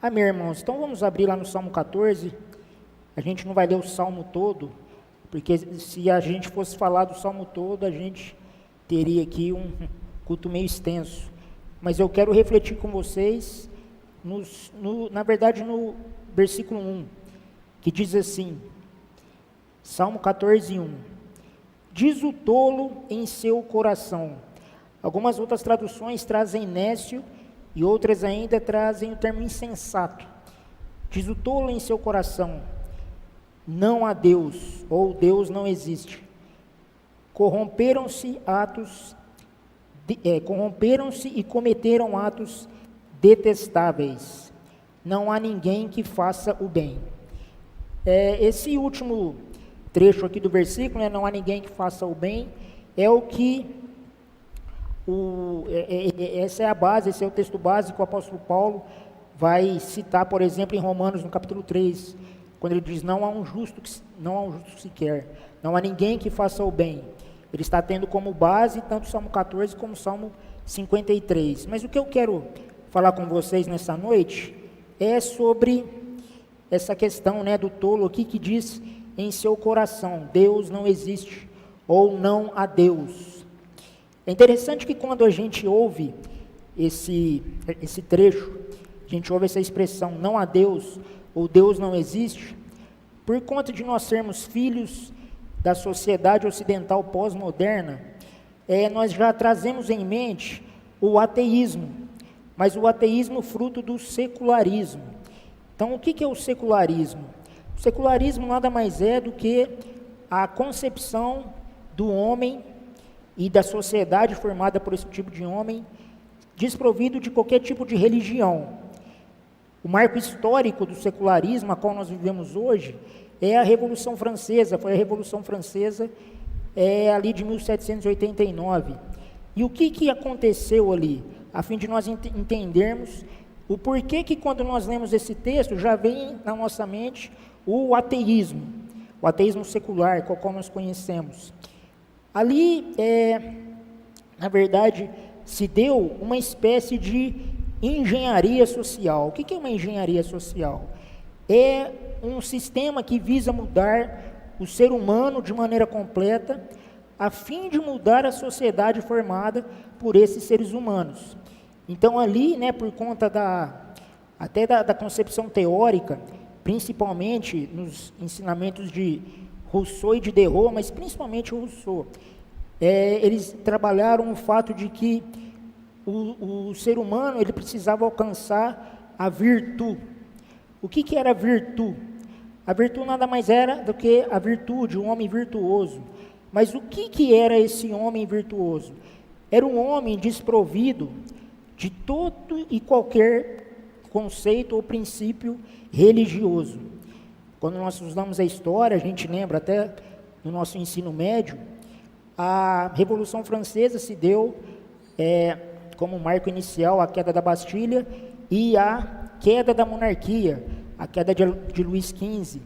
Amém, irmãos. Então vamos abrir lá no Salmo 14. A gente não vai ler o Salmo todo, porque se a gente fosse falar do Salmo todo, a gente teria aqui um culto meio extenso. Mas eu quero refletir com vocês, na verdade, no versículo 1, que diz assim, Salmo 14, 1. Diz o tolo em seu coração. Algumas outras traduções trazem nécio e outras ainda trazem o termo insensato. Diz o tolo em seu coração, não há Deus, ou Deus não existe. Corromperam-se e cometeram atos detestáveis. Não há ninguém que faça o bem. Esse último trecho aqui do versículo, não há ninguém que faça o bem, é o que, essa é a base, esse é o texto básico que o apóstolo Paulo vai citar, por exemplo, em Romanos, no capítulo 3, quando ele diz, não há um justo sequer, não há ninguém que faça o bem. Ele está tendo como base tanto o Salmo 14 como o Salmo 53. Mas o que eu quero falar com vocês nessa noite é sobre essa questão, do tolo aqui que diz em seu coração, Deus não existe, ou não há Deus. É interessante que quando a gente ouve esse trecho, a gente ouve essa expressão, não há Deus, ou Deus não existe, por conta de nós sermos filhos da sociedade ocidental pós-moderna, nós já trazemos em mente o ateísmo, mas o ateísmo fruto do secularismo. Então, o que é o secularismo? O secularismo nada mais é do que a concepção do homem e da sociedade formada por esse tipo de homem, desprovido de qualquer tipo de religião. O marco histórico do secularismo, a qual nós vivemos hoje, é a Revolução Francesa. Foi a Revolução Francesa ali de 1789. E o que aconteceu ali? A fim de nós entendermos o porquê que quando nós lemos esse texto, já vem na nossa mente o ateísmo secular, qual nós conhecemos. Ali, na verdade, se deu uma espécie de engenharia social. O que é uma engenharia social? É um sistema que visa mudar o ser humano de maneira completa, a fim de mudar a sociedade formada por esses seres humanos. Então ali, por conta até da concepção teórica, principalmente nos ensinamentos de Rousseau e de Diderot, mas principalmente Rousseau, eles trabalharam o fato de que o ser humano ele precisava alcançar a virtude. O que era a virtude? A virtude nada mais era do que a virtude, um homem virtuoso. Mas o que era esse homem virtuoso? Era um homem desprovido de todo e qualquer conceito ou princípio religioso. Quando nós usamos a história, a gente lembra até no nosso ensino médio, a Revolução Francesa se deu como marco inicial a queda da Bastilha e a queda da monarquia, a queda de Luís XV.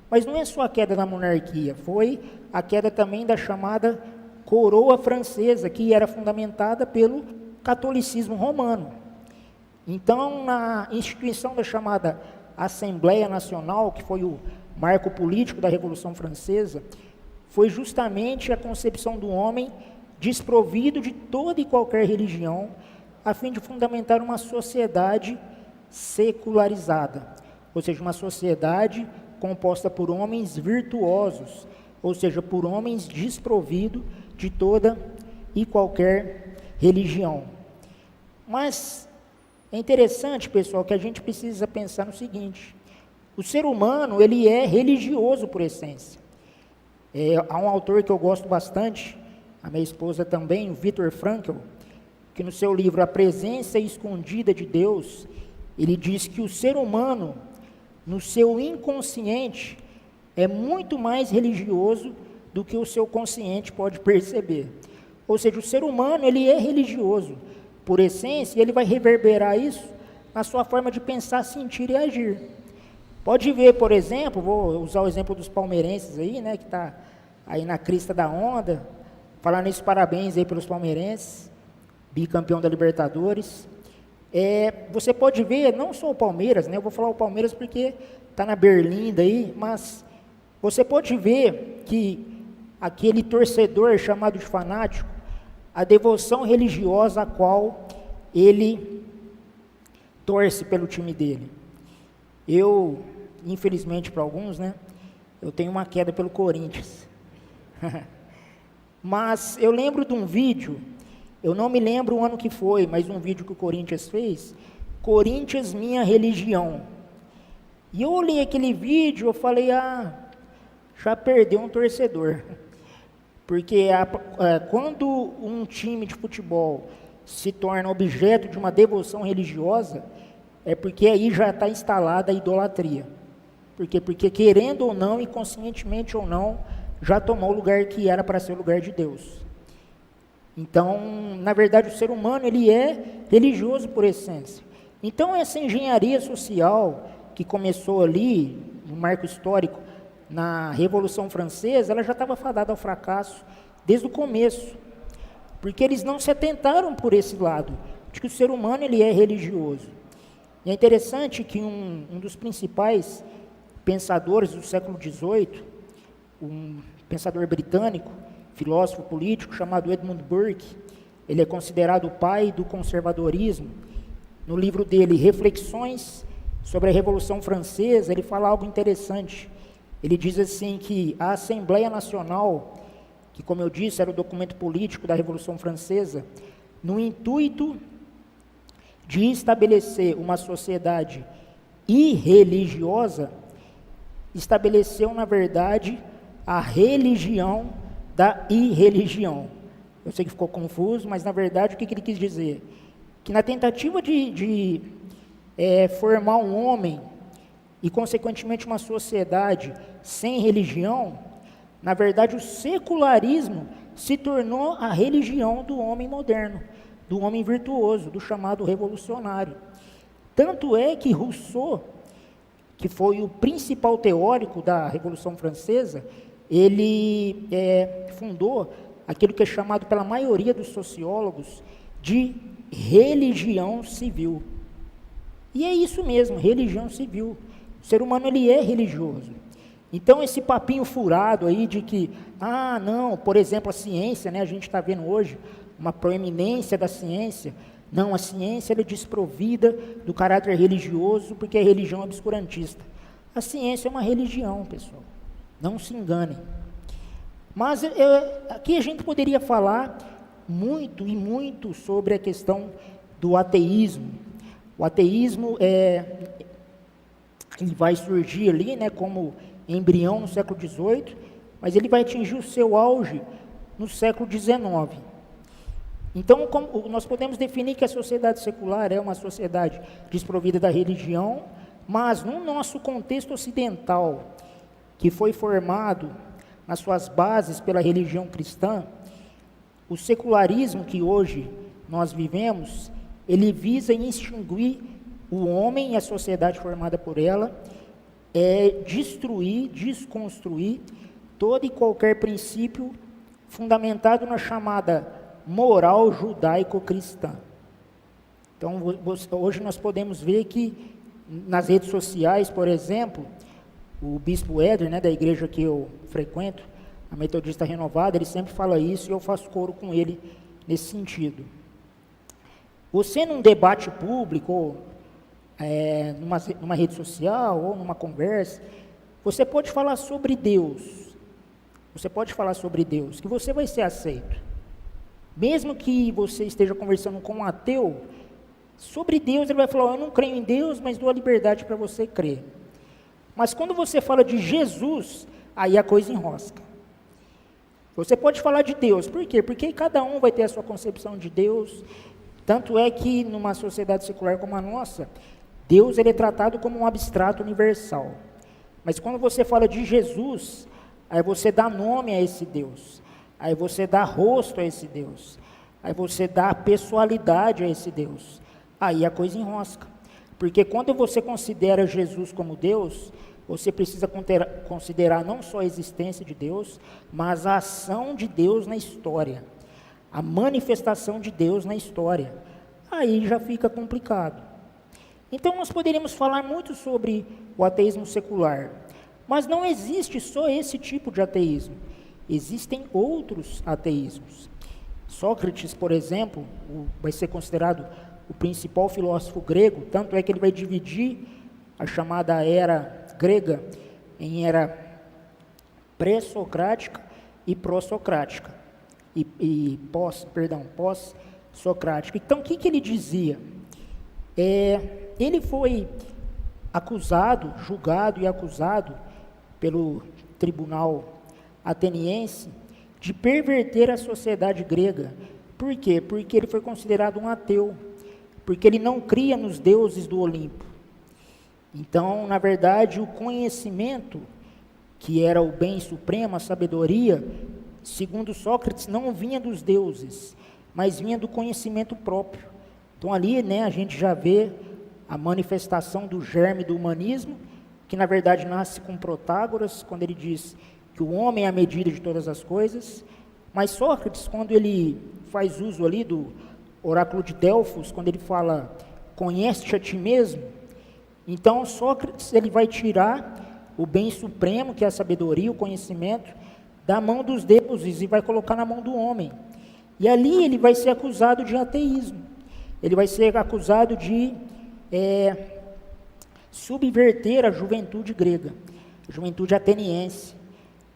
Mas não é só a queda da monarquia, foi a queda também da chamada coroa francesa, que era fundamentada pelo catolicismo romano. Então, na instituição da chamada Assembleia Nacional, que foi o marco político da Revolução Francesa, foi justamente a concepção do homem desprovido de toda e qualquer religião, a fim de fundamentar uma sociedade secularizada, ou seja, uma sociedade composta por homens virtuosos, ou seja, por homens desprovidos de toda e qualquer religião. Mas é interessante, pessoal, que a gente precisa pensar no seguinte: o ser humano, ele é religioso por essência. Há um autor que eu gosto bastante, a minha esposa também, o Viktor Frankl, que no seu livro A Presença Escondida de Deus, ele diz que o ser humano, no seu inconsciente, é muito mais religioso do que o seu consciente pode perceber. Ou seja, o ser humano, ele é religioso por essência, e ele vai reverberar isso na sua forma de pensar, sentir e agir. Pode ver, por exemplo, vou usar o exemplo dos palmeirenses aí, que está aí na crista da onda. Falar nisso, parabéns aí pelos palmeirenses, bicampeão da Libertadores. Você pode ver, não só o Palmeiras, né? Eu vou falar o Palmeiras porque está na Berlinda aí, mas você pode ver que aquele torcedor chamado de fanático, a devoção religiosa a qual ele torce pelo time dele. Eu, infelizmente para alguns, né? Eu tenho uma queda pelo Corinthians. Mas eu lembro de um vídeo, eu não me lembro o ano que foi, mas um vídeo que o Corinthians fez, Corinthians, minha religião. E eu olhei aquele vídeo, eu falei, já perdeu um torcedor. Porque quando um time de futebol se torna objeto de uma devoção religiosa, é porque aí já está instalada a idolatria. Por quê? Porque querendo ou não, inconscientemente ou não, já tomou o lugar que era para ser o lugar de Deus. Então, na verdade, o ser humano, ele é religioso por essência. Então, essa engenharia social que começou ali, no marco histórico, na Revolução Francesa, ela já estava fadada ao fracasso desde o começo. Porque eles não se atentaram por esse lado, de que o ser humano, ele é religioso. E é interessante que um dos principais pensadores do século XVIII, um pensador britânico, filósofo político, chamado Edmund Burke, ele é considerado o pai do conservadorismo. No livro dele, Reflexões sobre a Revolução Francesa, ele fala algo interessante. Ele diz assim que a Assembleia Nacional, que como eu disse, era o documento político da Revolução Francesa, no intuito de estabelecer uma sociedade irreligiosa, estabeleceu, na verdade, a religião da irreligião. Eu sei que ficou confuso, mas, na verdade, o que ele quis dizer? Que na tentativa de formar um homem e, consequentemente, uma sociedade sem religião, na verdade, o secularismo se tornou a religião do homem moderno, do homem virtuoso, do chamado revolucionário. Tanto é que Rousseau, que foi o principal teórico da Revolução Francesa, ele fundou aquilo que é chamado pela maioria dos sociólogos de religião civil. E é isso mesmo, religião civil. O ser humano, ele é religioso. Então, esse papinho furado aí de que, não, por exemplo, a ciência, né, a gente está vendo hoje uma proeminência da ciência. Não, a ciência ela é desprovida do caráter religioso porque é religião obscurantista. A ciência é uma religião, pessoal. Não se enganem. Mas aqui a gente poderia falar muito e muito sobre a questão do ateísmo. O ateísmo ele vai surgir ali, né, como embrião no século XVIII, mas ele vai atingir o seu auge no século XIX. Então, nós podemos definir que a sociedade secular é uma sociedade desprovida da religião, mas no nosso contexto ocidental, que foi formado nas suas bases pela religião cristã, o secularismo que hoje nós vivemos, ele visa extinguir o homem e a sociedade formada por ela, destruir, desconstruir todo e qualquer princípio fundamentado na chamada moral judaico-cristã. Então, hoje nós podemos ver que nas redes sociais, por exemplo, o bispo Éder, né, da igreja que eu frequento, a Metodista Renovada, ele sempre fala isso e eu faço coro com ele nesse sentido. Você num debate público, ou numa rede social, ou numa conversa, você pode falar sobre Deus. Você pode falar sobre Deus, que você vai ser aceito. Mesmo que você esteja conversando com um ateu, sobre Deus ele vai falar, eu não creio em Deus, mas dou a liberdade para você crer. Mas quando você fala de Jesus, aí a coisa enrosca. Você pode falar de Deus, por quê? Porque cada um vai ter a sua concepção de Deus. Tanto é que numa sociedade secular como a nossa, Deus ele é tratado como um abstrato universal. Mas quando você fala de Jesus, aí você dá nome a esse Deus. Aí você dá rosto a esse Deus. Aí você dá pessoalidade a esse Deus. Aí a coisa enrosca. Porque quando você considera Jesus como Deus, você precisa considerar não só a existência de Deus, mas a ação de Deus na história. A manifestação de Deus na história. aí já fica complicado. Então nós poderíamos falar muito sobre o ateísmo secular, mas não existe só esse tipo de ateísmo. Existem outros ateísmos. Sócrates, por exemplo, vai ser considerado o principal filósofo grego, tanto é que ele vai dividir a chamada era grega em era pré-socrática e pró-socrática, pós-socrática. Então, o que ele dizia? Ele foi julgado e acusado pelo tribunal ateniense de perverter a sociedade grega. Por quê? Porque ele foi considerado um ateu, porque ele não cria nos deuses do Olimpo. Então, na verdade, o conhecimento, que era o bem supremo, a sabedoria, segundo Sócrates, não vinha dos deuses, mas vinha do conhecimento próprio. Então ali, a gente já vê a manifestação do germe do humanismo, que na verdade nasce com Protágoras, quando ele diz que o homem é a medida de todas as coisas. Mas Sócrates, quando ele faz uso ali do oráculo de Delfos, quando ele fala, conhece-te a ti mesmo, então Sócrates ele vai tirar o bem supremo, que é a sabedoria, o conhecimento, da mão dos deuses e vai colocar na mão do homem. E ali ele vai ser acusado de ateísmo. Ele vai ser acusado de subverter a juventude grega, a juventude ateniense.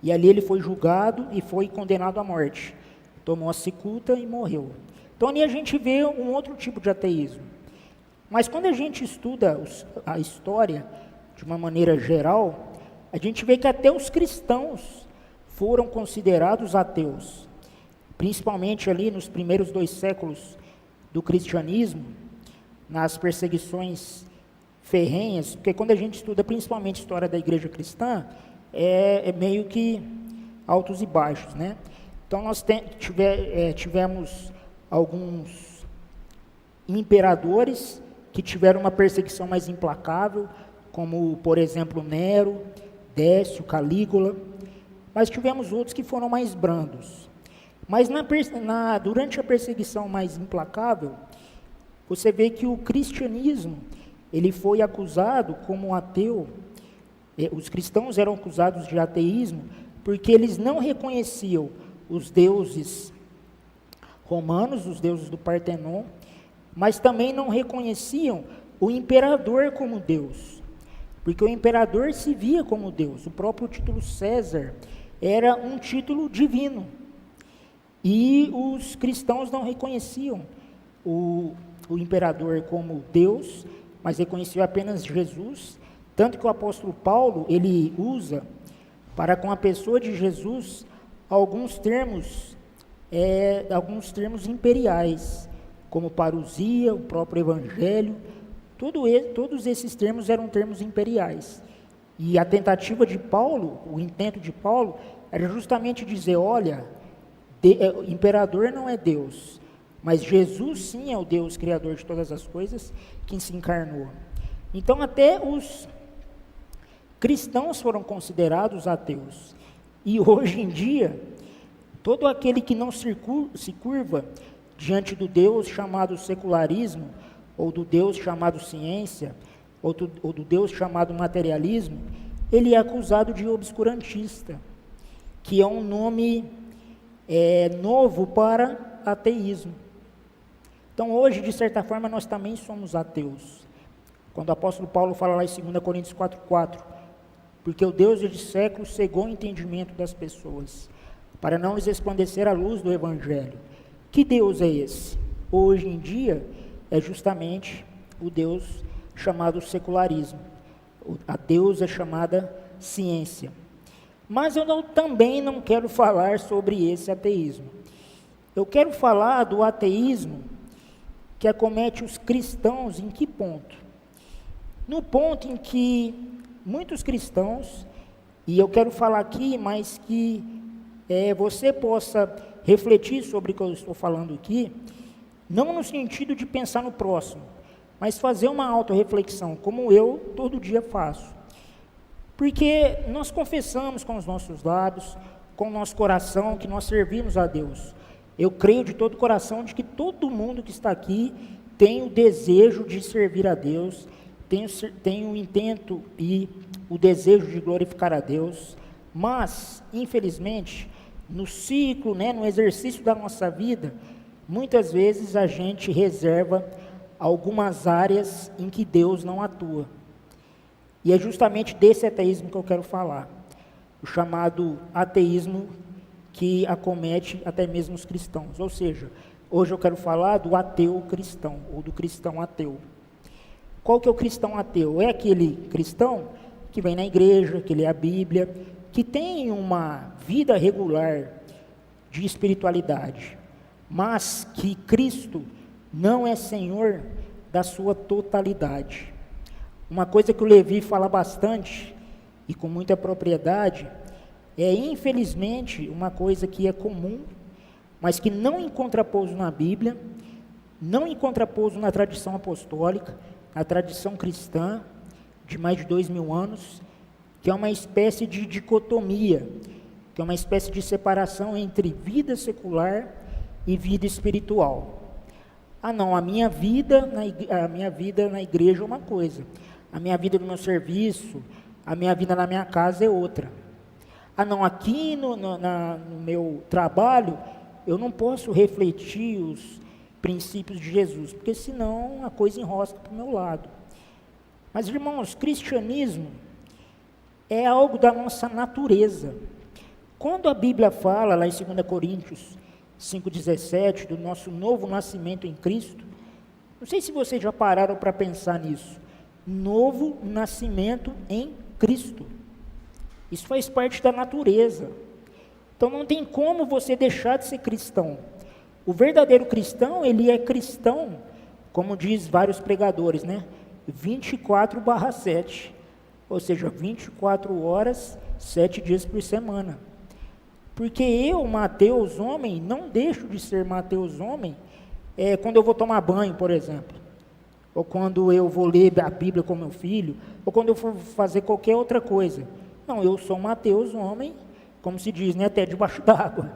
E ali ele foi julgado e foi condenado à morte. Tomou a cicuta e morreu. Então ali a gente vê um outro tipo de ateísmo. Mas quando a gente estuda a história de uma maneira geral, a gente vê que até os cristãos foram considerados ateus. Principalmente ali nos primeiros 2 séculos do cristianismo, nas perseguições ferrenhas, porque quando a gente estuda principalmente a história da igreja cristã, é meio que altos e baixos, né? Então nós tivemos alguns imperadores que tiveram uma perseguição mais implacável, como por exemplo Nero, Décio, Calígula, mas tivemos outros que foram mais brandos. Mas durante a perseguição mais implacável, você vê que o cristianismo ele foi acusado como ateu. Os cristãos eram acusados de ateísmo porque eles não reconheciam os deuses romanos, os deuses do Partenon, mas também não reconheciam o imperador como Deus, porque o imperador se via como Deus. O próprio título César era um título divino, e os cristãos não reconheciam o imperador como Deus, mas reconheciam apenas Jesus. Tanto que o apóstolo Paulo, ele usa, para com a pessoa de Jesus, alguns termos imperiais, como parousia, o próprio evangelho, todos esses termos eram termos imperiais. E a tentativa de Paulo, o intento de Paulo, era justamente dizer, olha, imperador não é Deus, mas Jesus sim é o Deus criador de todas as coisas, que se encarnou. Então até os cristãos foram considerados ateus. E hoje em dia, todo aquele que não se curva diante do Deus chamado secularismo, ou do Deus chamado ciência, ou do Deus chamado materialismo, ele é acusado de obscurantista, que é um nome novo para ateísmo. Então hoje, de certa forma, nós também somos ateus. Quando o apóstolo Paulo fala lá em 2 Coríntios 4,4, porque o Deus de séculos cegou o entendimento das pessoas, para não lhes resplandecer a luz do Evangelho. Que Deus é esse? Hoje em dia, é justamente o Deus chamado secularismo. A deusa chamada ciência. Mas eu também não quero falar sobre esse ateísmo. Eu quero falar do ateísmo que acomete os cristãos em que ponto? No ponto em que muitos cristãos, e eu quero falar aqui, mas que você possa refletir sobre o que eu estou falando aqui, não no sentido de pensar no próximo, mas fazer uma autorreflexão, como eu todo dia faço. Porque nós confessamos com os nossos lábios, com o nosso coração, que nós servimos a Deus. Eu creio de todo o coração de que todo mundo que está aqui tem o desejo de servir a Deus, tem o intento e o desejo de glorificar a Deus, mas, infelizmente, no ciclo, no exercício da nossa vida, muitas vezes a gente reserva algumas áreas em que Deus não atua. E é justamente desse ateísmo que eu quero falar, o chamado ateísmo que acomete até mesmo os cristãos. Ou seja, hoje eu quero falar do ateu cristão, ou do cristão ateu. Qual que é o cristão ateu? É aquele cristão que vem na igreja, que lê a Bíblia, que tem uma vida regular de espiritualidade, mas que Cristo não é Senhor da sua totalidade. Uma coisa que o Levi fala bastante, e com muita propriedade, é infelizmente uma coisa que é comum, mas que não encontra pouso na Bíblia, não encontra pouso na tradição apostólica, na tradição cristã, de mais de 2000 anos, que é uma espécie de dicotomia, que é uma espécie de separação entre vida secular e vida espiritual. Ah não, a minha vida na igreja é uma coisa, a minha vida no meu serviço, a minha vida na minha casa é outra. Ah não, aqui no meu trabalho, eu não posso refletir os princípios de Jesus, porque senão a coisa enrosca para o meu lado. Mas irmãos, cristianismo é algo da nossa natureza. Quando a Bíblia fala, lá em 2 Coríntios 5,17, do nosso novo nascimento em Cristo, não sei se vocês já pararam para pensar nisso, novo nascimento em Cristo. Isso faz parte da natureza. Então não tem como você deixar de ser cristão. O verdadeiro cristão, ele é cristão, como diz vários pregadores, 24/7. Ou seja, 24 horas, 7 dias por semana. Porque eu, Mateus, homem, não deixo de ser Mateus, homem, quando eu vou tomar banho, por exemplo. Ou quando eu vou ler a Bíblia com meu filho, ou quando eu for fazer qualquer outra coisa. Não, eu sou Mateus, homem, como se diz, até debaixo d'água.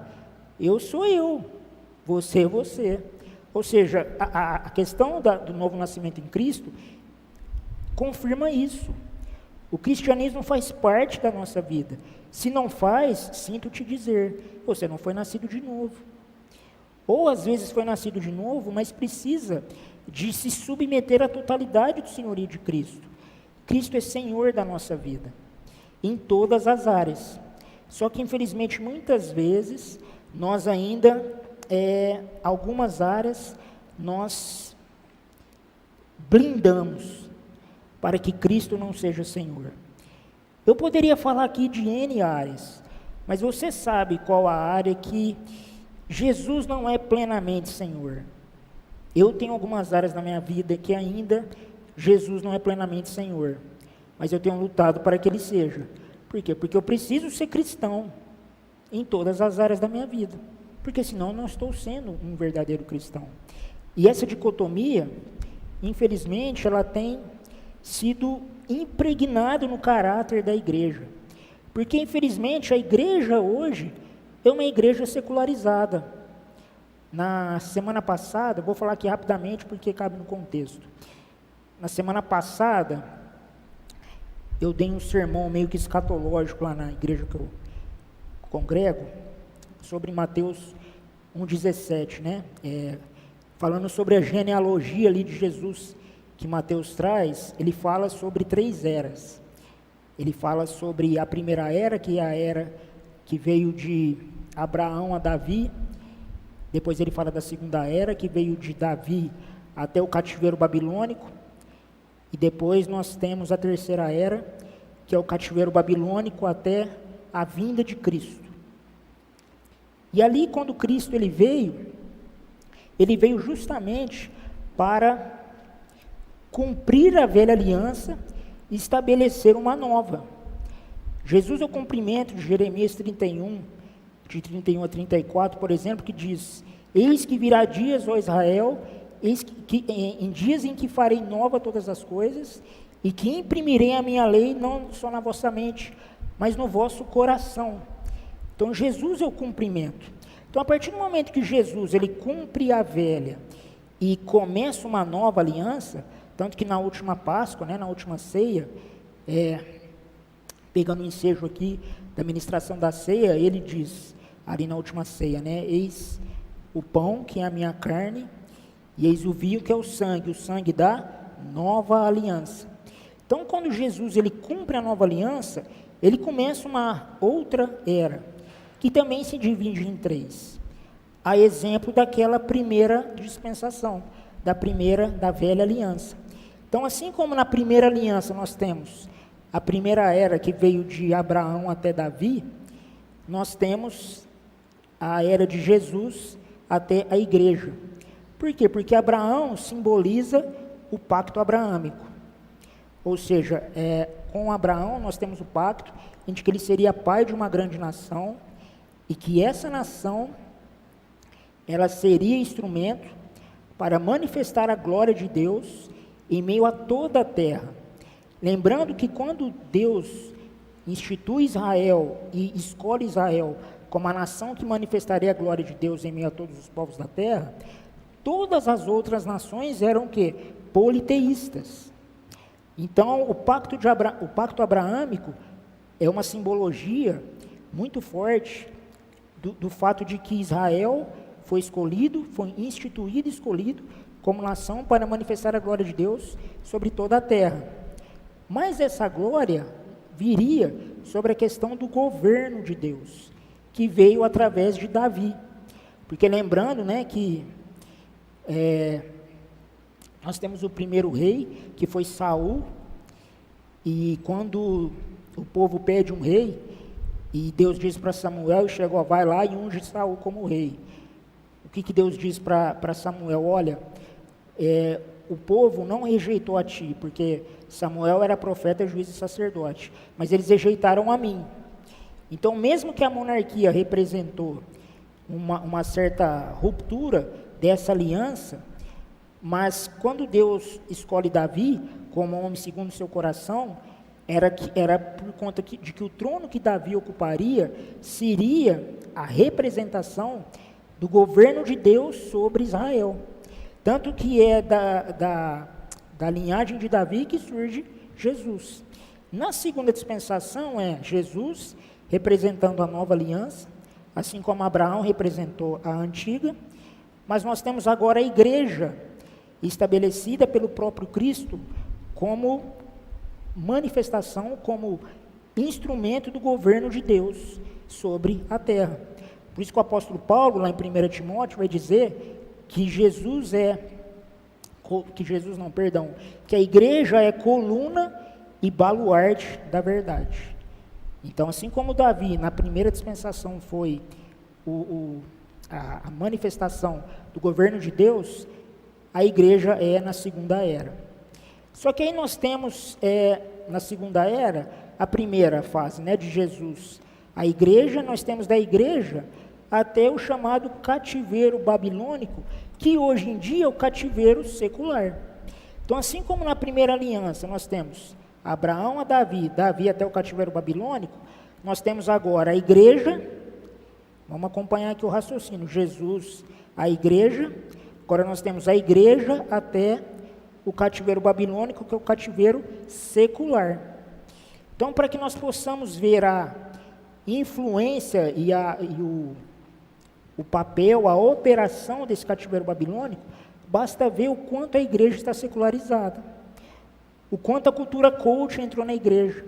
Eu sou eu, você é você. Ou seja, a questão do novo nascimento em Cristo confirma isso. O cristianismo faz parte da nossa vida. Se não faz, sinto te dizer, você não foi nascido de novo. Ou às vezes foi nascido de novo, mas precisa de se submeter à totalidade do senhorio de Cristo. Cristo é Senhor da nossa vida, em todas as áreas. Só que infelizmente muitas vezes, nós ainda, algumas áreas, nós blindamos para que Cristo não seja Senhor. Eu poderia falar aqui de N áreas, mas você sabe qual a área que Jesus não é plenamente Senhor. Eu tenho algumas áreas na minha vida que ainda Jesus não é plenamente Senhor, mas eu tenho lutado para que Ele seja. Por quê? Porque eu preciso ser cristão em todas as áreas da minha vida, porque senão eu não estou sendo um verdadeiro cristão. E essa dicotomia, infelizmente, ela tem sido impregnado no caráter da igreja, porque infelizmente a igreja hoje é uma igreja secularizada. Na semana passada, vou falar aqui rapidamente porque cabe no contexto. Na semana passada, eu dei um sermão meio que escatológico lá na igreja que eu congrego, sobre Mateus 1,17, falando sobre a genealogia ali de Jesus, que Mateus traz. Ele fala sobre 3 eras. Ele fala sobre a primeira era, que é a era que veio de Abraão a Davi. Depois ele fala da segunda era, que veio de Davi até o cativeiro babilônico. E depois nós temos a terceira era, que é o cativeiro babilônico até a vinda de Cristo. E ali, quando Cristo ele veio justamente para cumprir a velha aliança e estabelecer uma nova. Jesus é o cumprimento de Jeremias 31, de 31 a 34, por exemplo, que diz: eis que virá dias, ó Israel, eis que em dias em que farei nova todas as coisas, e que imprimirei a minha lei, não só na vossa mente, mas no vosso coração. Então Jesus é o cumprimento. Então a partir do momento que Jesus ele cumpre a velha e começa uma nova aliança, tanto que na última Páscoa, né, na última ceia, pegando o ensejo aqui da ministração da ceia, ele diz, ali na última ceia, né, eis o pão, que é a minha carne, e eis o vinho, que é o sangue da nova aliança. Então, quando Jesus ele cumpre a nova aliança, ele começa uma outra era, que também se divide em 3. A exemplo daquela primeira dispensação, da velha aliança. Então, assim como na primeira aliança nós temos a primeira era que veio de Abraão até Davi, nós temos a era de Jesus até a igreja. Por quê? Porque Abraão simboliza o pacto abraâmico. Ou seja, com Abraão nós temos o pacto em que ele seria pai de uma grande nação e que essa nação ela seria instrumento para manifestar a glória de Deus em meio a toda a terra. Lembrando que quando Deus institui Israel e escolhe Israel como a nação que manifestaria a glória de Deus em meio a todos os povos da terra, todas as outras nações eram o quê? Politeístas. Então, o pacto abraâmico é uma simbologia muito forte do fato de que Israel foi instituído e escolhido como nação para manifestar a glória de Deus sobre toda a terra. Mas essa glória viria sobre a questão do governo de Deus, que veio através de Davi. Porque lembrando, né, que nós temos o primeiro rei, que foi Saul, e quando o povo pede um rei, e Deus diz para Samuel, chegou, vai lá e unge Saul como rei. O que Deus diz para Samuel? Olha, o povo não rejeitou a ti, porque Samuel era profeta, juiz e sacerdote, mas eles rejeitaram a mim. Então, mesmo que a monarquia representou uma certa ruptura dessa aliança, mas quando Deus escolhe Davi como homem segundo o seu coração, era por conta de que o trono que Davi ocuparia seria a representação do governo de Deus sobre Israel. Tanto que é da linhagem de Davi que surge Jesus. Na segunda dispensação é Jesus representando a nova aliança, assim como Abraão representou a antiga, mas nós temos agora a igreja estabelecida pelo próprio Cristo como manifestação, como instrumento do governo de Deus sobre a terra. Por isso que o apóstolo Paulo, lá em 1 Timóteo, vai dizer que que a igreja é coluna e baluarte da verdade. Então, assim como Davi, na primeira dispensação, foi a manifestação do governo de Deus, a igreja é na segunda era. Só que aí nós temos, na segunda era, a primeira fase, né, de Jesus, a igreja, nós temos da igreja até o chamado cativeiro babilônico, que hoje em dia é o cativeiro secular. Então, assim como na primeira aliança nós temos Abraão a Davi, Davi até o cativeiro babilônico, nós temos agora a igreja, vamos acompanhar aqui o raciocínio, Jesus, a igreja, agora nós temos a igreja até o cativeiro babilônico, que é o cativeiro secular. Então, para que nós possamos ver a influência e o papel, a operação desse cativeiro babilônico, basta ver o quanto a igreja está secularizada, o quanto a cultura coach entrou na igreja,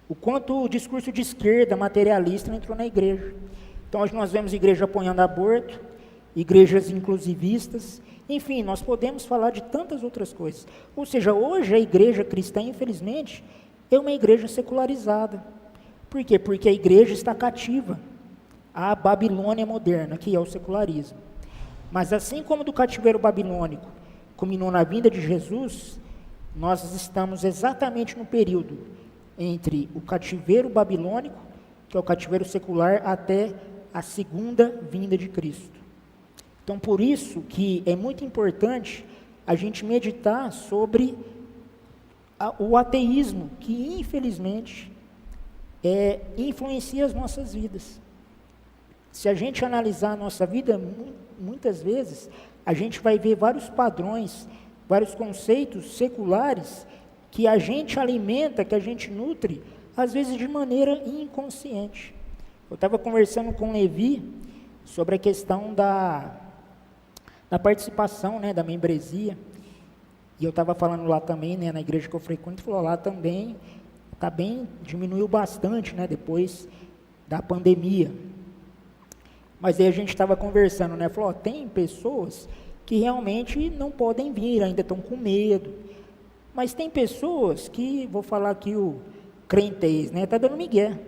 o quanto o discurso de esquerda, materialista, entrou na igreja. Então, hoje nós vemos igreja apoiando aborto, igrejas inclusivistas, enfim, nós podemos falar de tantas outras coisas. Ou seja, hoje a igreja cristã, infelizmente, é uma igreja secularizada. Por quê? Porque a igreja está cativa à Babilônia moderna, que é o secularismo. Mas assim como do cativeiro babilônico culminou na vinda de Jesus, nós estamos exatamente no período entre o cativeiro babilônico, que é o cativeiro secular, até a segunda vinda de Cristo. Então, por isso que é muito importante a gente meditar sobre o ateísmo, que infelizmente influencia as nossas vidas. Se a gente analisar a nossa vida, muitas vezes, a gente vai ver vários padrões, vários conceitos seculares que a gente alimenta, que a gente nutre, às vezes de maneira inconsciente. Eu estava conversando com o Levi sobre a questão da participação, né, da membresia, e eu estava falando lá também, né, na igreja que eu frequento, falou lá também, diminuiu bastante, né, depois da pandemia. Mas aí a gente estava conversando, né, falou, tem pessoas que realmente não podem vir, ainda estão com medo, mas tem pessoas que, vou falar aqui o crentez, né, está dando migué.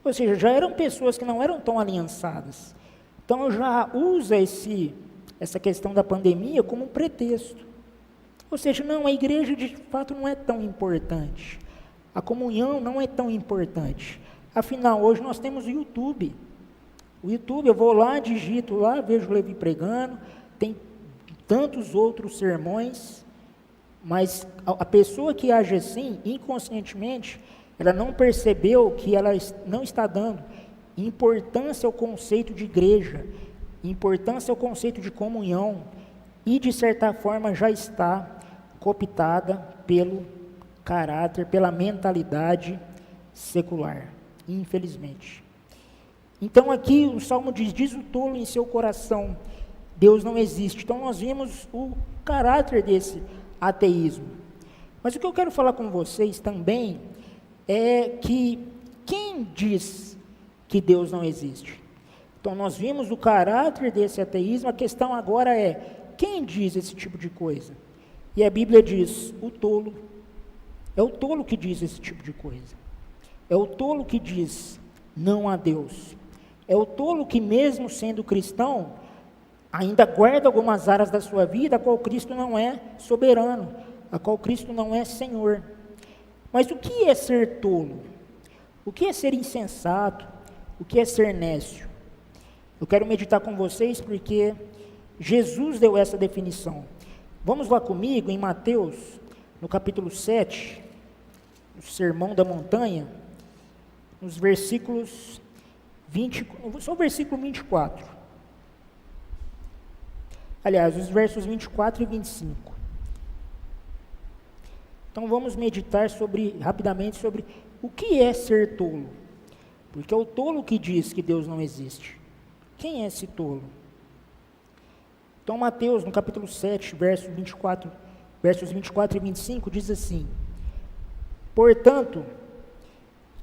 Ou seja, já eram pessoas que não eram tão aliançadas. Então já usa essa questão da pandemia como um pretexto. Ou seja, não, a igreja de fato não é tão importante. A comunhão não é tão importante. Afinal, hoje nós temos o YouTube. O YouTube, eu vou lá, digito lá, vejo o Levi pregando, tem tantos outros sermões, mas a pessoa que age assim, inconscientemente, ela não percebeu que ela não está dando importância ao conceito de igreja, importância ao conceito de comunhão, e de certa forma já está cooptada pelo caráter, pela mentalidade secular, infelizmente. Então aqui o Salmo diz o tolo em seu coração, Deus não existe. Então nós vimos o caráter desse ateísmo. Mas o que eu quero falar com vocês também é que quem diz que Deus não existe? Então nós vimos o caráter desse ateísmo, a questão agora é, quem diz esse tipo de coisa? E a Bíblia diz, o tolo. É o tolo que diz esse tipo de coisa. É o tolo que diz, não há Deus. É o tolo que mesmo sendo cristão, ainda guarda algumas áreas da sua vida, a qual Cristo não é soberano, a qual Cristo não é Senhor. Mas o que é ser tolo? O que é ser insensato? O que é ser nécio? Eu quero meditar com vocês porque Jesus deu essa definição. Vamos lá comigo em Mateus, no capítulo 7, o Sermão da Montanha, nos versículos 20, só o versículo 24. Aliás, os versos 24 e 25. Então vamos meditar rapidamente sobre o que é ser tolo. Porque é o tolo que diz que Deus não existe. Quem é esse tolo? Então Mateus, no capítulo 7, versos 24 e 25, diz assim: portanto,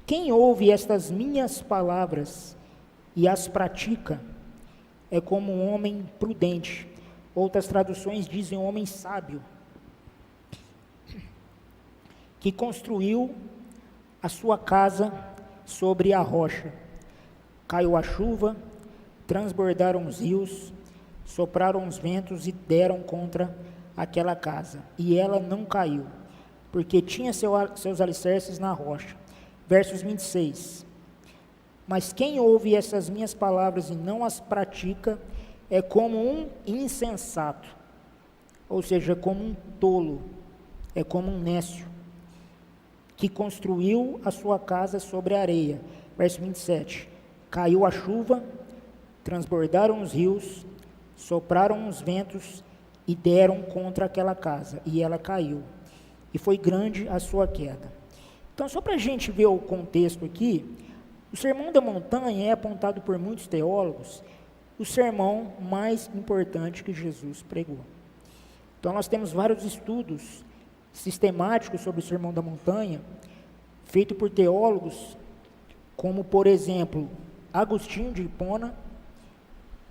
quem ouve estas minhas palavras e as pratica, é como um homem prudente. Outras traduções dizem um homem sábio, que construiu a sua casa sobre a rocha. Caiu a chuva, transbordaram os rios, sopraram os ventos e deram contra aquela casa. E ela não caiu, porque tinha seus alicerces na rocha. Versos 26. Mas quem ouve essas minhas palavras e não as pratica, é como um insensato, ou seja, como um tolo, é como um nécio, que construiu a sua casa sobre a areia. Verso 27. Caiu a chuva, transbordaram os rios, sopraram os ventos e deram contra aquela casa, e ela caiu, e foi grande a sua queda. Então, só para a gente ver o contexto aqui, o Sermão da Montanha é apontado por muitos teólogos o sermão mais importante que Jesus pregou. Então, nós temos vários estudos sistemáticos sobre o Sermão da Montanha, feito por teólogos como, por exemplo, Agostinho de Hipona,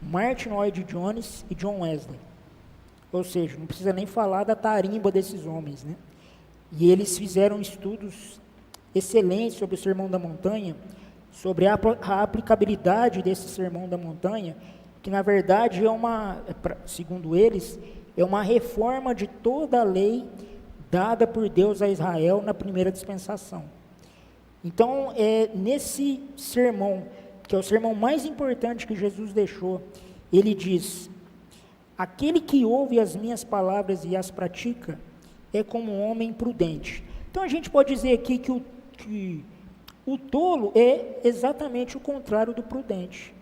Martin Lloyd Jones e John Wesley. Ou seja, não precisa nem falar da tarimba desses homens, né? E eles fizeram estudos excelentes sobre o Sermão da Montanha, sobre a aplicabilidade desse Sermão da Montanha, que na verdade segundo eles, é uma reforma de toda a lei dada por Deus a Israel na primeira dispensação. Então, nesse sermão, que é o sermão mais importante que Jesus deixou, ele diz: aquele que ouve as minhas palavras e as pratica, é como um homem prudente. Então, a gente pode dizer aqui que o tolo é exatamente o contrário do prudente.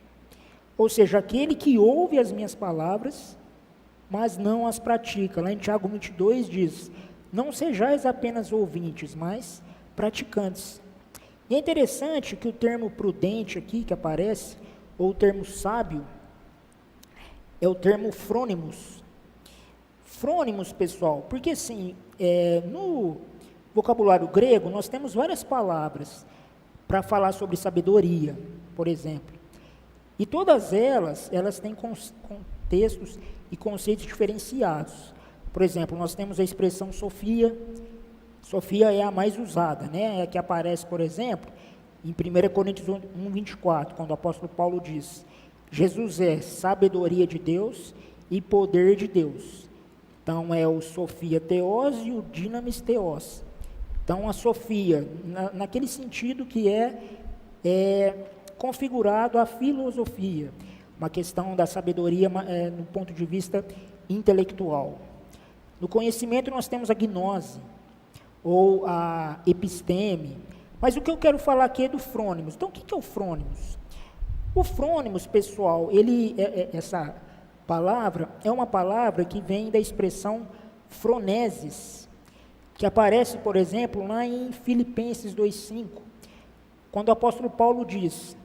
Ou seja, aquele que ouve as minhas palavras mas não as pratica. Lá em Tiago 22 diz, não sejais apenas ouvintes, mas praticantes. E é interessante que o termo prudente aqui que aparece, ou o termo sábio, é o termo frônimos. Frônimos, pessoal, porque assim, no vocabulário grego nós temos várias palavras para falar sobre sabedoria, por exemplo. E todas elas têm contextos e conceitos diferenciados. Por exemplo, nós temos a expressão Sofia. Sofia é a mais usada, né? É a que aparece, por exemplo, em 1 Coríntios 1:24, quando o apóstolo Paulo diz, Jesus é sabedoria de Deus e poder de Deus. Então, é o Sofia Theos e o Dynamis Theos. Então, a Sofia, naquele sentido que é configurado a filosofia, uma questão da sabedoria no ponto de vista intelectual. No conhecimento, nós temos a gnose, ou a episteme, mas o que eu quero falar aqui é do frônimos. Então, o que é o frônimos? O frônimos, pessoal, essa palavra é uma palavra que vem da expressão froneses, que aparece, por exemplo, lá em Filipenses 2:5, quando o apóstolo Paulo diz,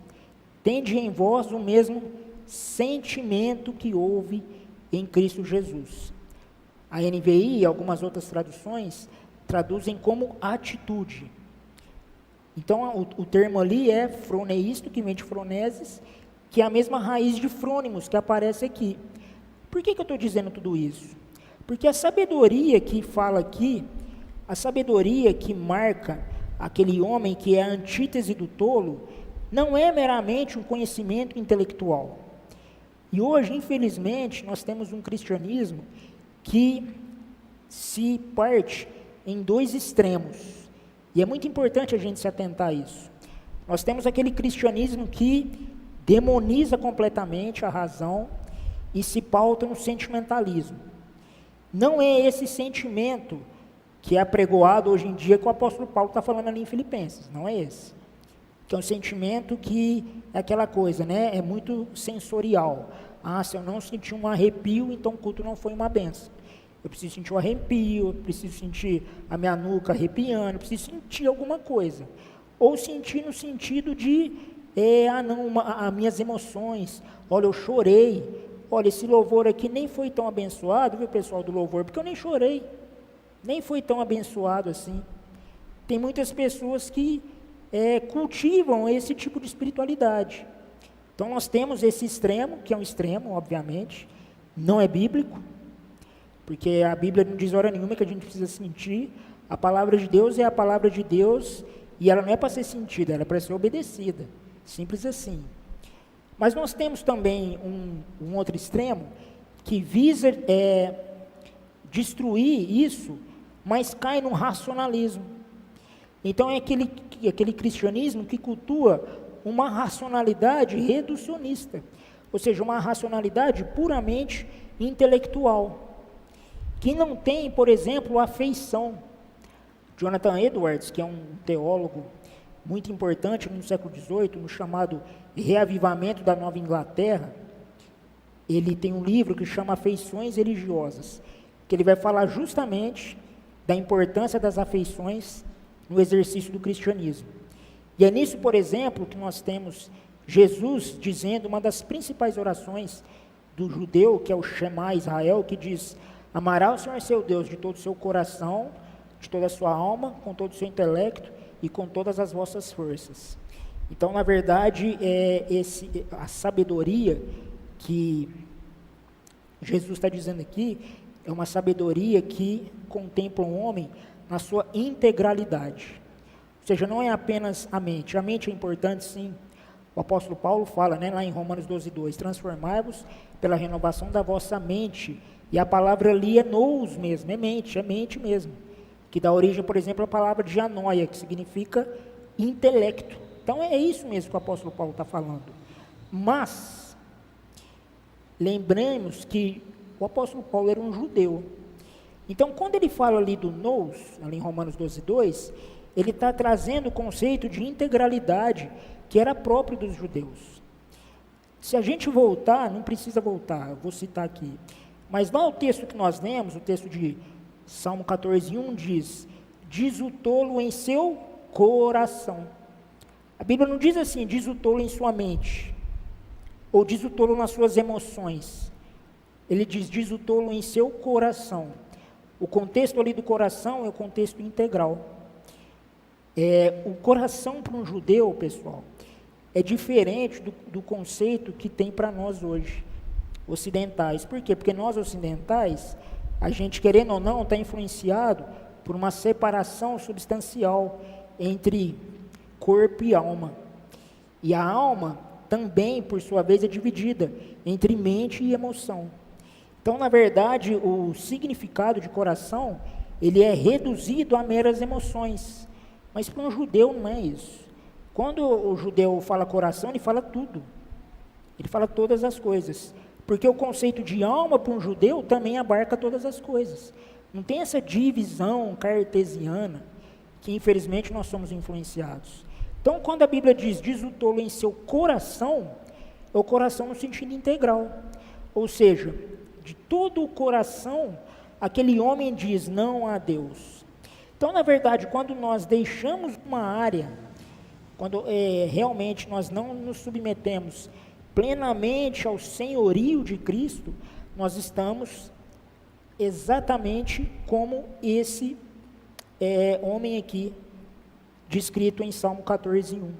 tende em vós o mesmo sentimento que houve em Cristo Jesus. A NVI e algumas outras traduções traduzem como atitude. Então, o termo ali é froneisto, que vem de froneses, que é a mesma raiz de frônimos que aparece aqui. Por que eu estou dizendo tudo isso? Porque a sabedoria que fala aqui, a sabedoria que marca aquele homem que é a antítese do tolo, não é meramente um conhecimento intelectual. E hoje, infelizmente, nós temos um cristianismo que se parte em dois extremos. E é muito importante a gente se atentar a isso. Nós temos aquele cristianismo que demoniza completamente a razão e se pauta no sentimentalismo. Não é esse sentimento que é apregoado hoje em dia que o apóstolo Paulo está falando ali em Filipenses, não é esse. Que é um sentimento que é aquela coisa, né? É muito sensorial. Ah, se eu não sentir um arrepio, então o culto não foi uma benção. Eu preciso sentir um arrepio, eu preciso sentir a minha nuca arrepiando, eu preciso sentir alguma coisa. Ou sentir no sentido de, as minhas emoções. Olha, eu chorei. Olha, esse louvor aqui nem foi tão abençoado, viu, pessoal do louvor? Porque eu nem chorei. Nem foi tão abençoado assim. Tem muitas pessoas que cultivam esse tipo de espiritualidade. Então, nós temos esse extremo, que é um extremo, obviamente, não é bíblico, porque a Bíblia não diz hora nenhuma que a gente precisa sentir. A palavra de Deus é a palavra de Deus, e ela não é para ser sentida, ela é para ser obedecida, simples assim. Mas nós temos também um outro extremo, que visa destruir isso, mas cai no racionalismo. Então é aquele cristianismo que cultua uma racionalidade reducionista, ou seja, uma racionalidade puramente intelectual, que não tem, por exemplo, afeição. Jonathan Edwards, que é um teólogo muito importante no século XVIII, no chamado Reavivamento da Nova Inglaterra, ele tem um livro que chama Afeições Religiosas, que ele vai falar justamente da importância das afeições no exercício do cristianismo. E é nisso, por exemplo, que nós temos Jesus dizendo uma das principais orações do judeu, que é o Shema Israel, que diz, amará o Senhor seu Deus de todo o seu coração, de toda a sua alma, com todo o seu intelecto e com todas as vossas forças. Então, na verdade, a sabedoria que Jesus está dizendo aqui, é uma sabedoria que contempla o homem na sua integralidade. Ou seja, não é apenas a mente é importante sim. O apóstolo Paulo fala, lá em Romanos 12:2, transformai-vos pela renovação da vossa mente, e a palavra ali é nous mesmo, é mente mesmo, que dá origem, por exemplo, à palavra dianoia, que significa intelecto. Então é isso mesmo que o apóstolo Paulo está falando. Mas, lembremos que o apóstolo Paulo era um judeu. Então, quando ele fala ali do nous, ali em Romanos 12:2, ele está trazendo o conceito de integralidade que era próprio dos judeus. Se a gente voltar, não precisa voltar, eu vou citar aqui, Mas lá o texto que nós lemos, o texto de Salmo 14:1 diz o tolo em seu coração. A Bíblia não diz assim, diz o tolo em sua mente, ou diz o tolo nas suas emoções. Ele diz o tolo em seu coração. O contexto ali do coração é o contexto integral. O coração para um judeu, pessoal, é diferente do conceito que tem para nós hoje, ocidentais. Por quê? Porque nós ocidentais, a gente querendo ou não, está influenciado por uma separação substancial entre corpo e alma. E a alma também, por sua vez, é dividida entre mente e emoção. Então, na verdade, o significado de coração, ele é reduzido a meras emoções. Mas para um judeu não é isso. Quando o judeu fala coração, ele fala tudo. Ele fala todas as coisas. Porque o conceito de alma para um judeu também abarca todas as coisas. Não tem essa divisão cartesiana que infelizmente nós somos influenciados. Então, quando a Bíblia diz o tolo em seu coração, é o coração no sentido integral. Ou seja, de todo o coração, aquele homem diz não a Deus. Então, na verdade, quando nós deixamos uma área, quando realmente nós não nos submetemos plenamente ao senhorio de Cristo, nós estamos exatamente como esse homem aqui, descrito em Salmo 14:1.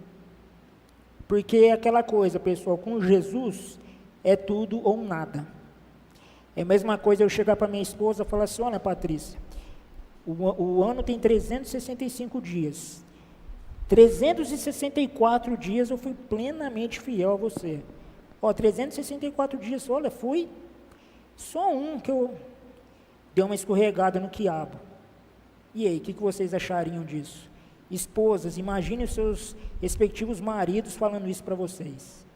Porque é aquela coisa, pessoal, com Jesus é tudo ou nada. É a mesma coisa eu chegar para minha esposa e falar assim, olha, Patrícia, o ano tem 365 dias. 364 dias eu fui plenamente fiel a você. 364 dias, olha, fui só um que eu dei uma escorregada no quiabo. E aí, o que vocês achariam disso? Esposas, imagine os seus respectivos maridos falando isso para vocês.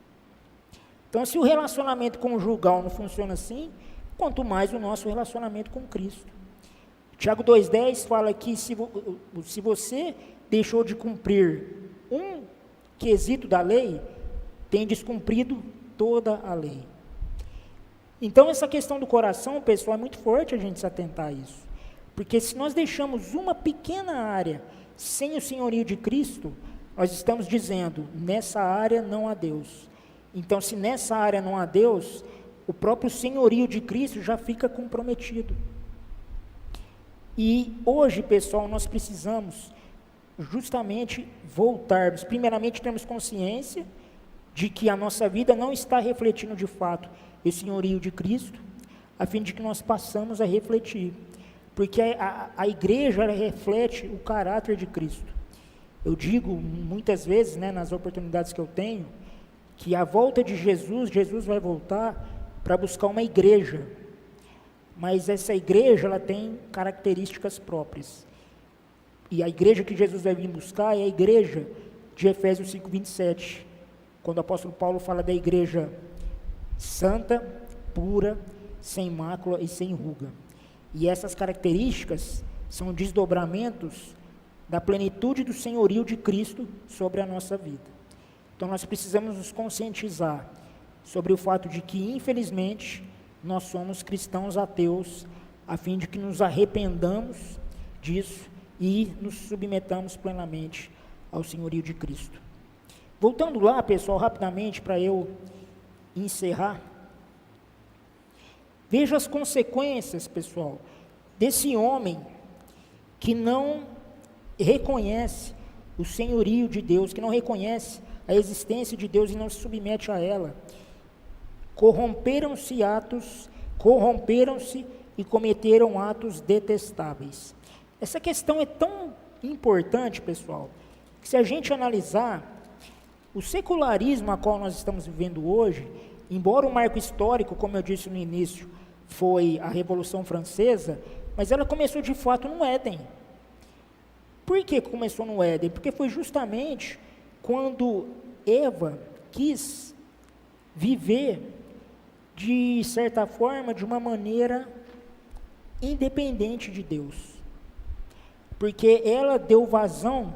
Então, se o relacionamento conjugal não funciona assim, quanto mais o nosso relacionamento com Cristo. Tiago 2,10 fala que se você deixou de cumprir um quesito da lei, tem descumprido toda a lei. Então, essa questão do coração, pessoal, é muito forte a gente se atentar a isso. Porque se nós deixamos uma pequena área sem o senhorio de Cristo, nós estamos dizendo, nessa área não há Deus. Então, se nessa área não há Deus, o próprio senhorio de Cristo já fica comprometido. E hoje, pessoal, nós precisamos justamente voltarmos. Primeiramente, temos consciência de que a nossa vida não está refletindo de fato esse senhorio de Cristo, a fim de que nós passamos a refletir. Porque a igreja ela reflete o caráter de Cristo. Eu digo muitas vezes, nas oportunidades que eu tenho, que a volta de Jesus vai voltar para buscar uma igreja. Mas essa igreja, ela tem características próprias. E a igreja que Jesus vai vir buscar é a igreja de Efésios 5:27, quando o apóstolo Paulo fala da igreja santa, pura, sem mácula e sem ruga. E essas características são desdobramentos da plenitude do senhorio de Cristo sobre a nossa vida. Então nós precisamos nos conscientizar sobre o fato de que, infelizmente, nós somos cristãos ateus, a fim de que nos arrependamos disso e nos submetamos plenamente ao senhorio de Cristo. Voltando lá, pessoal, rapidamente, para eu encerrar, veja as consequências, pessoal, desse homem que não reconhece o senhorio de Deus, que não reconhece a existência de Deus e não se submete a ela. Corromperam-se e cometeram atos detestáveis. Essa questão é tão importante, pessoal, que se a gente analisar, o secularismo a qual nós estamos vivendo hoje, embora o marco histórico, como eu disse no início, foi a Revolução Francesa, mas ela começou de fato no Éden. Por que começou no Éden? Porque foi justamente quando Eva quis viver, de certa forma, de uma maneira independente de Deus. Porque ela deu vazão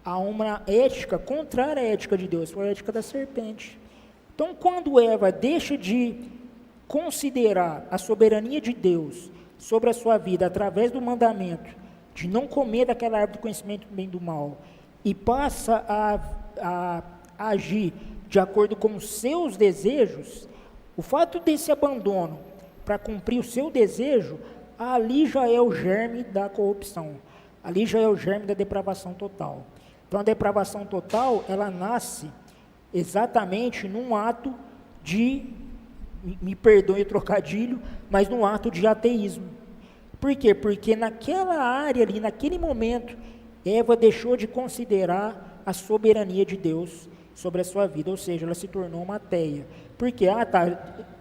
a uma ética contrária à ética de Deus, foi a ética da serpente. Então, quando Eva deixa de considerar a soberania de Deus sobre a sua vida através do mandamento de não comer daquela árvore do conhecimento do bem e do mal, e passa a agir de acordo com os seus desejos, o fato desse abandono para cumprir o seu desejo, ali já é o germe da corrupção, ali já é o germe da depravação total. Então a depravação total, ela nasce exatamente num ato de, me perdoe o trocadilho, mas num ato de ateísmo. Por quê? Porque naquela área ali, naquele momento, Eva deixou de considerar a soberania de Deus sobre a sua vida, ou seja, ela se tornou uma ateia. Por quê?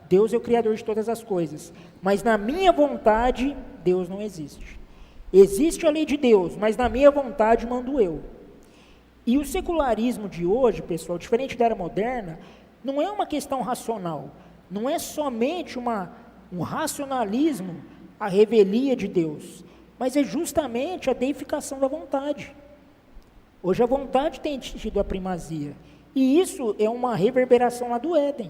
Deus é o Criador de todas as coisas, mas na minha vontade, Deus não existe. Existe a lei de Deus, mas na minha vontade mando eu. E o secularismo de hoje, pessoal, diferente da era moderna, não é uma questão racional, não é somente um racionalismo, a revelia de Deus, mas é justamente a deificação da vontade. Hoje a vontade tem tido a primazia, e isso é uma reverberação lá do Éden,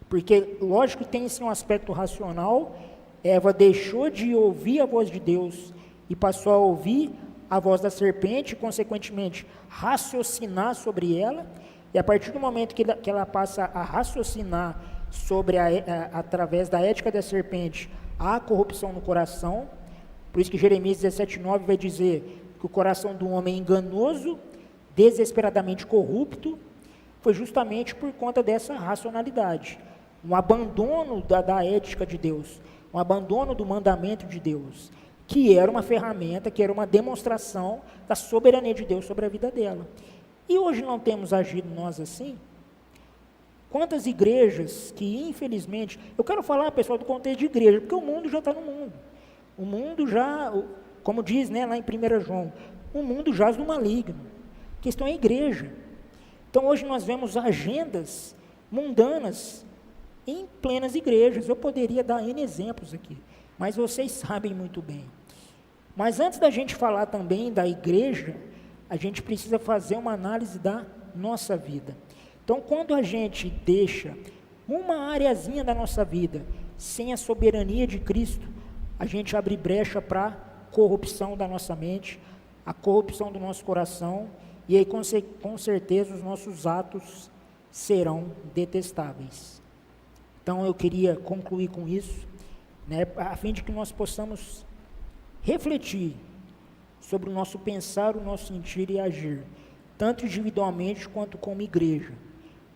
porque lógico que tem sim um aspecto racional. Eva deixou de ouvir a voz de Deus e passou a ouvir a voz da serpente, e consequentemente raciocinar sobre ela, e a partir do momento que ela passa a raciocinar sobre através da ética da serpente, há corrupção no coração. Por isso que Jeremias 17:9 vai dizer que o coração do homem é enganoso, desesperadamente corrupto, foi justamente por conta dessa racionalidade, um abandono da ética de Deus, um abandono do mandamento de Deus, que era uma ferramenta, que era uma demonstração da soberania de Deus sobre a vida dela. E hoje não temos agido nós assim? Quantas igrejas que, infelizmente, eu quero falar, pessoal, do contexto de igreja, porque o mundo já está no mundo. O mundo já, como diz, né, lá em 1 João, o mundo jaz no maligno. A questão é a igreja. Então hoje nós vemos agendas mundanas em plenas igrejas. Eu poderia dar N exemplos aqui, mas vocês sabem muito bem. Mas antes da gente falar também da igreja, a gente precisa fazer uma análise da nossa vida. Então, quando a gente deixa uma areazinha da nossa vida sem a soberania de Cristo, a gente abre brecha para a corrupção da nossa mente, a corrupção do nosso coração, e aí com certeza os nossos atos serão detestáveis. Então eu queria concluir com isso, né, a fim de que nós possamos refletir sobre o nosso pensar, o nosso sentir e agir, tanto individualmente quanto como igreja.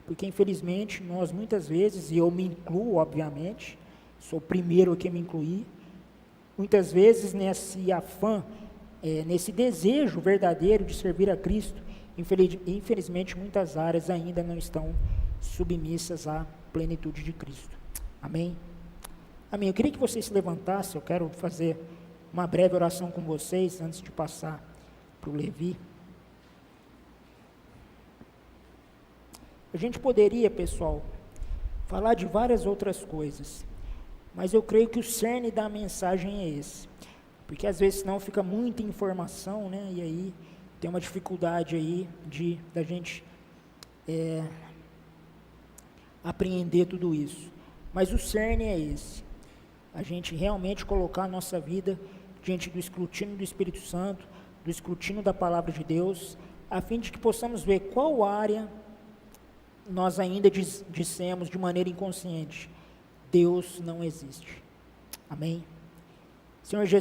Porque infelizmente nós muitas vezes, e eu me incluo obviamente, sou o primeiro aqui a me incluir, muitas vezes nesse afã, nesse desejo verdadeiro de servir a Cristo, infelizmente muitas áreas ainda não estão submissas à plenitude de Cristo. Amém? Amém. Eu queria que vocês se levantassem, eu quero fazer uma breve oração com vocês, antes de passar para o Levi. A gente poderia, pessoal, falar de várias outras coisas, mas eu creio que o cerne da mensagem é esse, porque às vezes senão fica muita informação, né, e aí tem uma dificuldade aí da gente apreender tudo isso, mas o cerne é esse, a gente realmente colocar a nossa vida diante do escrutínio do Espírito Santo, do escrutínio da Palavra de Deus, a fim de que possamos ver qual área nós ainda dissemos de maneira inconsciente: Deus não existe. Amém? Senhor Jesus,